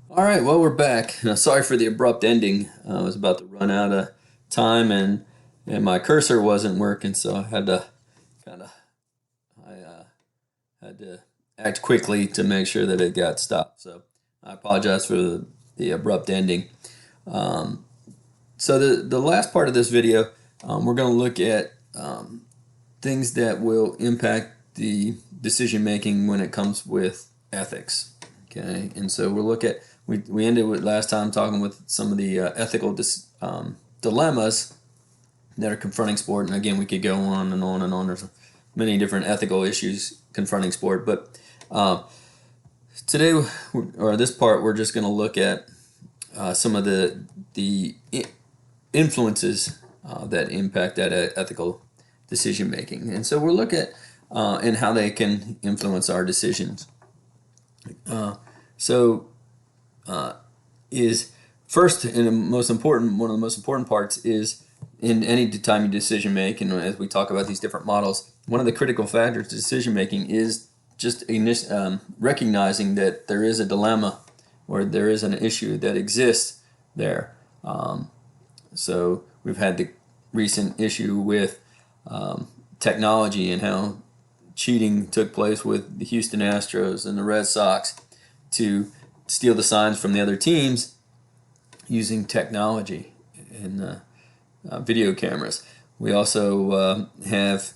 All right, well, we're back. Sorry for the abrupt ending. I was about to run out of time, and my cursor wasn't working, so I had to kind of I had to act quickly to make sure that it got stopped. So I apologize for the abrupt ending. Um, so the last part of this video, we're going to look at things that will impact the decision making when it comes with ethics. Okay, and so we'll look at we ended with last time talking with some of the ethical dilemmas that are confronting sport, and again we could go on and on and on. There's many different ethical issues confronting sport, but today or this part we're just going to look at some of the influences that impact that ethical decision making, and so we'll look at and how they can influence our decisions. So is first and the most important one of the most important parts is in any time you decision make, and as we talk about these different models, one of the critical factors to decision making is just recognizing that there is a dilemma or there is an issue that exists there. So we've had the recent issue with technology and how cheating took place with the Houston Astros and the Red Sox to steal the signs from the other teams using technology and video cameras. We also have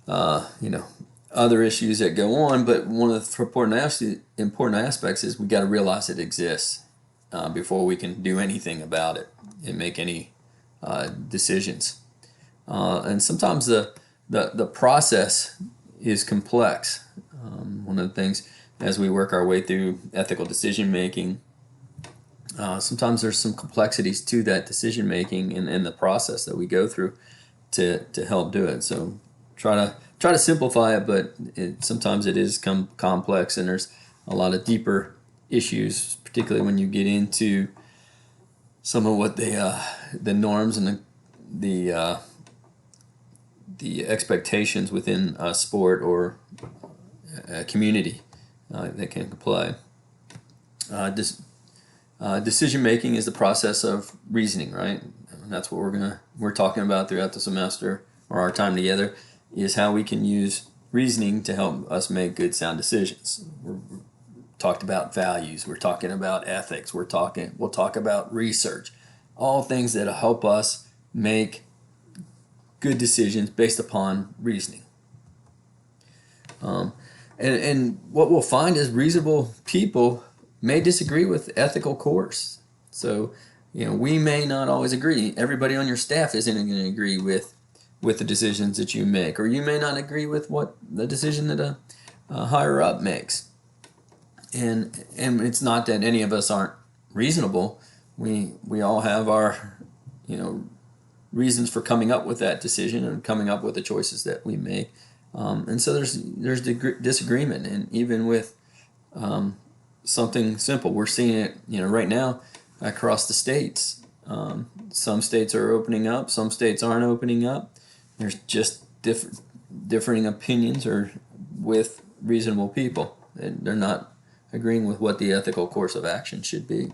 other issues that go on, but one of the important aspects is we got to realize it exists before we can do anything about it and make any decisions. And sometimes the process is complex. One of the things as we work our way through ethical decision making, sometimes there's some complexities to that decision making and the process that we go through to help do it. So try to simplify it, but sometimes it is complex, and there's a lot of deeper issues, particularly when you get into some of what the norms and the the expectations within a sport or a community that can apply. Decision making is the process of reasoning, right? And that's what we're talking about throughout the semester or our time together is how we can use reasoning to help us make good sound decisions. We're talked about values. We're talking about ethics. We'll talk about research. All things that help us make good decisions based upon reasoning. And what we'll find is reasonable people may disagree with ethical course. So, we may not always agree. Everybody on your staff isn't going to agree with the decisions that you make, or you may not agree with what the decision that a higher up makes. And it's not that any of us aren't reasonable. We all have our reasons for coming up with that decision and coming up with the choices that we make. And so there's disagreement, and even with something simple, we're seeing it right now across the states. Some states are opening up, some states aren't opening up. There's just differing opinions or with reasonable people, and they're not agreeing with what the ethical course of action should be.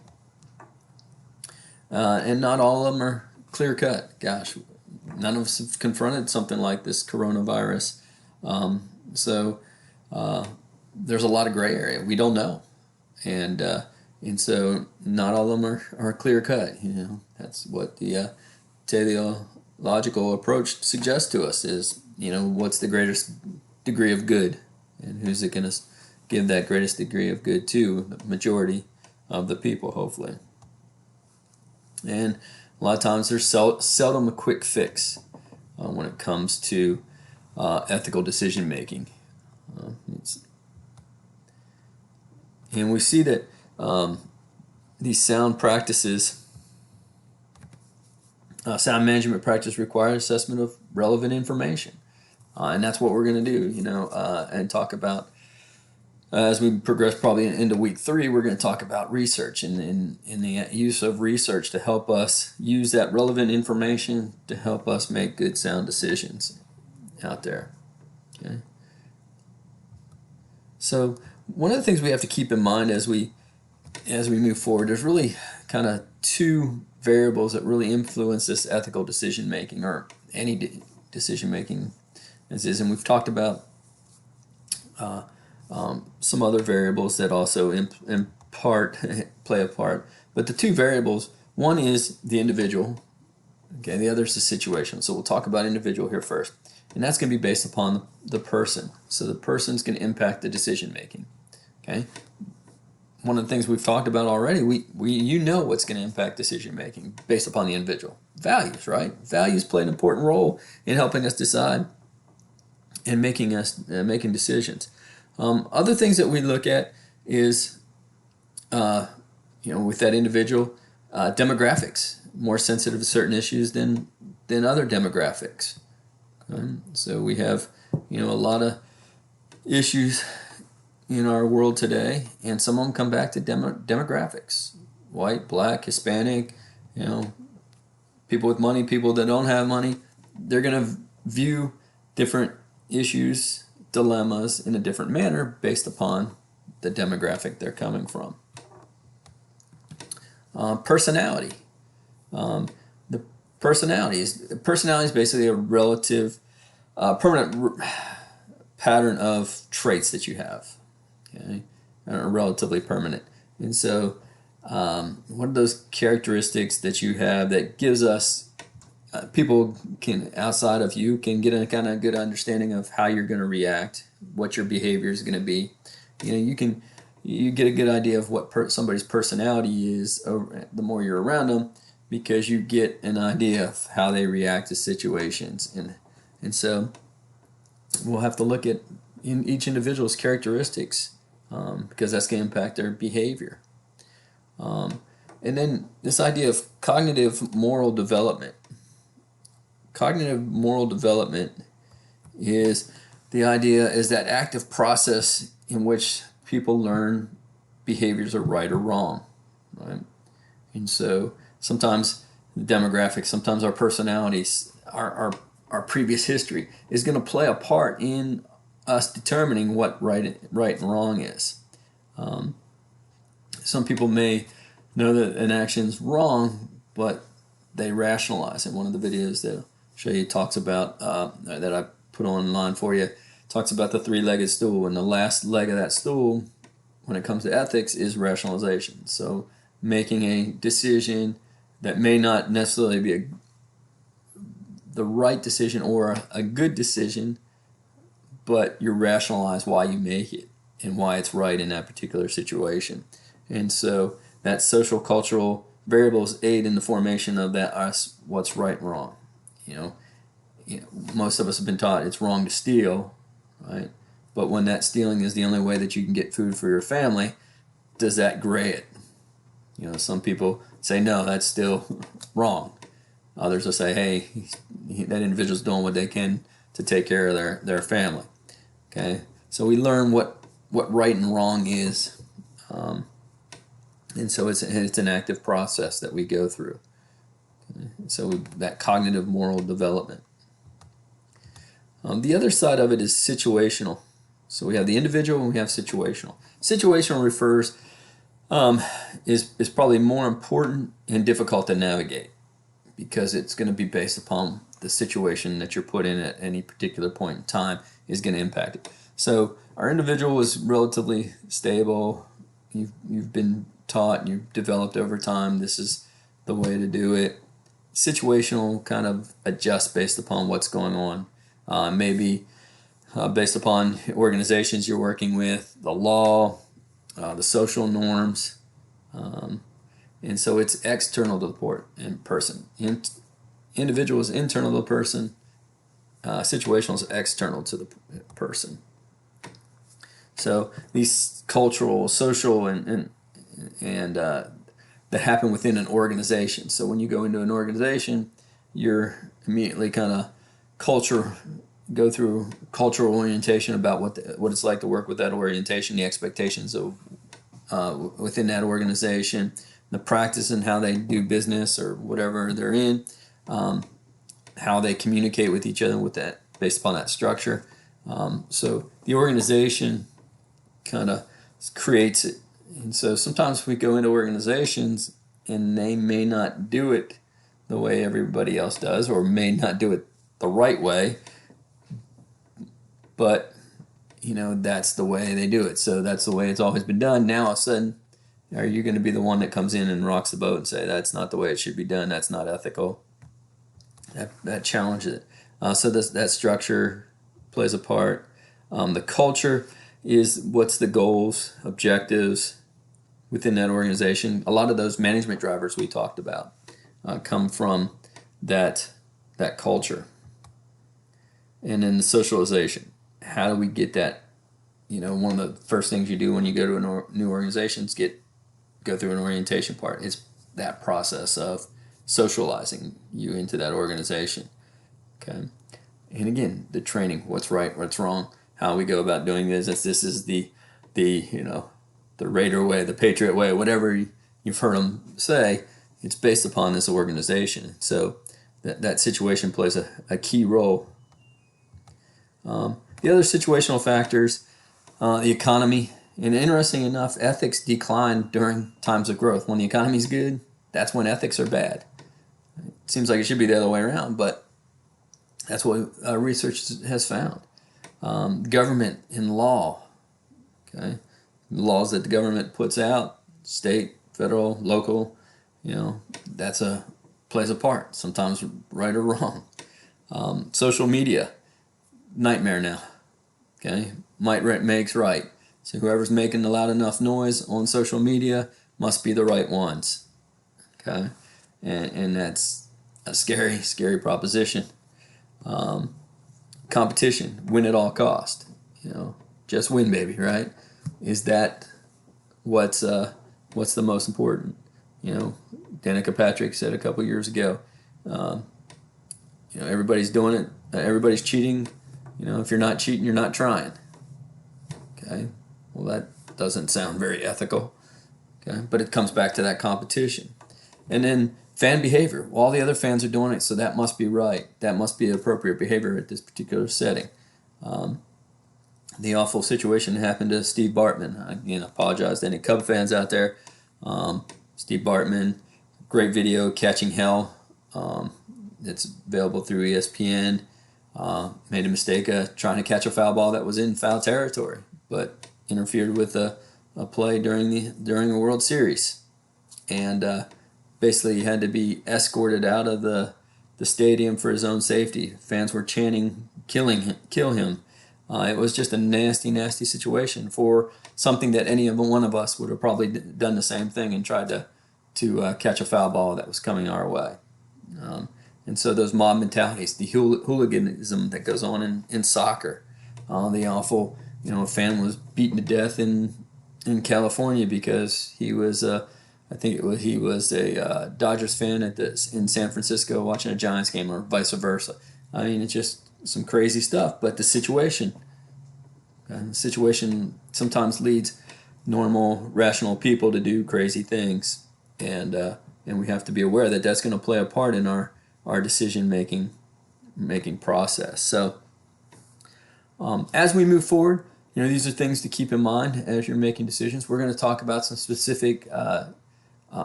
And not all of them are clear cut. Gosh, none of us have confronted something like this coronavirus. So there's a lot of gray area. We don't know, and so not all of them are clear cut. That's what the teleological approach suggests to us is what's the greatest degree of good, and who's it going to give that greatest degree of good to? The majority of the people, hopefully. And a lot of times there's seldom a quick fix when it comes to ethical decision making. And we see that these sound practices, sound management practice requires assessment of relevant information. And that's what we're going to do, and talk about as we progress probably into week 3, we're going to talk about research and the use of research to help us use that relevant information to help us make good sound decisions out there. Okay. So one of the things we have to keep in mind as we as we move forward, there's really kind of two variables that really influence this ethical decision making, or any decision making as is. And we've talked about some other variables that also impart play a part. But the two variables, one is the individual, okay, the other is the situation. So we'll talk about individual here first. And that's going to be based upon the person. So the person's going to impact the decision making. Okay? One of the things we've talked about already, you know what's going to impact decision making based upon the individual. Values, right? Values play an important role in helping us decide and making decisions. Other things that we look at is, with that individual, demographics, more sensitive to certain issues than other demographics. So we have, a lot of issues in our world today, and some of them come back to demographics: white, black, Hispanic, people with money, people that don't have money. They're going to view different issues, dilemmas in a different manner based upon the demographic they're coming from. Personality. The personality is basically a relative, permanent pattern of traits that you have. Okay, are relatively permanent. And so, what are those characteristics that you have that gives us, people can, outside of you, can get a kind of good understanding of how you're going to react, what your behavior is going to be. You get a good idea of what somebody's personality is the more you're around them, because you get an idea of how they react to situations. And so we'll have to look at in each individual's characteristics, because that's going to impact their behavior. And then this idea of cognitive moral development. Cognitive moral development is that active process in which people learn behaviors are right or wrong, right? And so sometimes the demographics, sometimes our personalities, our previous history is going to play a part in us determining what right and wrong is. Some people may know that an action's wrong, but they rationalize it. One of the videos that I'll show you talks about, that I put online for you, talks about the three-legged stool, and the last leg of that stool, when it comes to ethics, is rationalization. So making a decision that may not necessarily be the right decision or a good decision, but you rationalize why you make it and why it's right in that particular situation. And so that social cultural variables aid in the formation of that what's right and wrong. Most of us have been taught it's wrong to steal, right? But when that stealing is the only way that you can get food for your family, does that gray it? Some people say, no, that's still wrong. Others will say, hey, that individual's doing what they can to take care of their family. Okay, so we learn what right and wrong is, and so it's an active process that we go through. Okay? So that cognitive moral development. The other side of it is situational. So we have the individual and we have situational. Situational refers is probably more important and difficult to navigate, because it's going to be based upon the situation that you're put in at any particular point in time is going to impact it. So our individual is relatively stable. You've been taught and you've developed over time, this is the way to do it. Situational kind of adjust based upon what's going on. Maybe based upon organizations you're working with, the law, the social norms. And so it's external to the person. Individual is internal to the person. Situational is external to the person. So these cultural, social, and that happen within an organization. So when you go into an organization, you're immediately kind of go through cultural orientation about what it's like to work with that orientation, the expectations of within that organization, the practice and how they do business or whatever they're in, how they communicate with each other with that based upon that structure. So the organization kind of creates And so sometimes we go into organizations and they may not do it the way everybody else does, or may not do it the right way, but that's the way they do it. So that's the way it's always been done. Now all of a sudden, are you going to be the one that comes in and rocks the boat and say that's not the way it should be done? That's not ethical. That challenges it. So that structure plays a part. The culture is what's the goals, objectives within that organization. A lot of those management drivers we talked about come from that culture. And then the socialization. How do we get that? One of the first things you do when you go to a new organization is go through an orientation part. It's that process of socializing you into that organization. Okay. And again, the training, what's right, what's wrong, how we go about doing this. This is the Raider way, the Patriot way, whatever you've heard them say. It's based upon this organization. So that situation plays a key role. The other situational factors, the economy, and interesting enough, ethics decline during times of growth. When the economy's good, that's when ethics are bad. It seems like it should be the other way around, but that's what research has found. Government and law, okay, laws that the government puts out, state, federal, local, that's plays a part. Sometimes right or wrong. Social media, nightmare now. Okay, might makes right. So whoever's making a loud enough noise on social media must be the right ones. Okay, and that's a scary, scary proposition. Competition, win at all cost. Just win, baby. Right? Is that what's the most important? Danica Patrick said a couple years ago. Everybody's doing it. Everybody's cheating. If you're not cheating, you're not trying. Okay. Well, that doesn't sound very ethical. Okay. But it comes back to that competition. And then fan behavior. Well, all the other fans are doing it, so that must be right. That must be appropriate behavior at this particular setting. The awful situation happened to Steve Bartman. I apologize to any Cub fans out there. Steve Bartman, great video, Catching Hell. It's available through ESPN. Made a mistake trying to catch a foul ball that was in foul territory, but interfered with a play during a World Series, and basically he had to be escorted out of the stadium for his own safety. Fans were chanting, kill him." It was just a nasty, nasty situation for something that any one of us would have probably done the same thing and tried to catch a foul ball that was coming our way. And so those mob mentalities, the hooliganism that goes on in soccer, the awful, a fan was beaten to death in California because he was, he was a Dodgers fan in San Francisco watching a Giants game, or vice versa. I mean, it's just some crazy stuff. But the situation sometimes leads normal, rational people to do crazy things, and we have to be aware that that's going to play a part in our decision making process. So as we move forward, these are things to keep in mind as you're making decisions. We're going to talk about some specific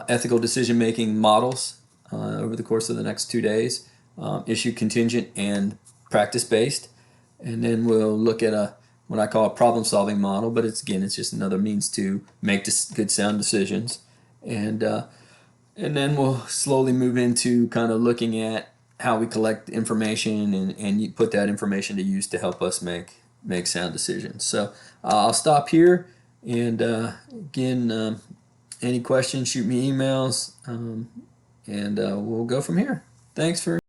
ethical decision making models over the course of the next 2 days, issue contingent and practice based, and then we'll look at what I call a problem solving model. But it's just another means to make good sound decisions, and then we'll slowly move into kind of looking at how we collect information and put that information to use to help us make sound decisions. So I'll stop here. And again, any questions, shoot me emails, and we'll go from here. Thanks for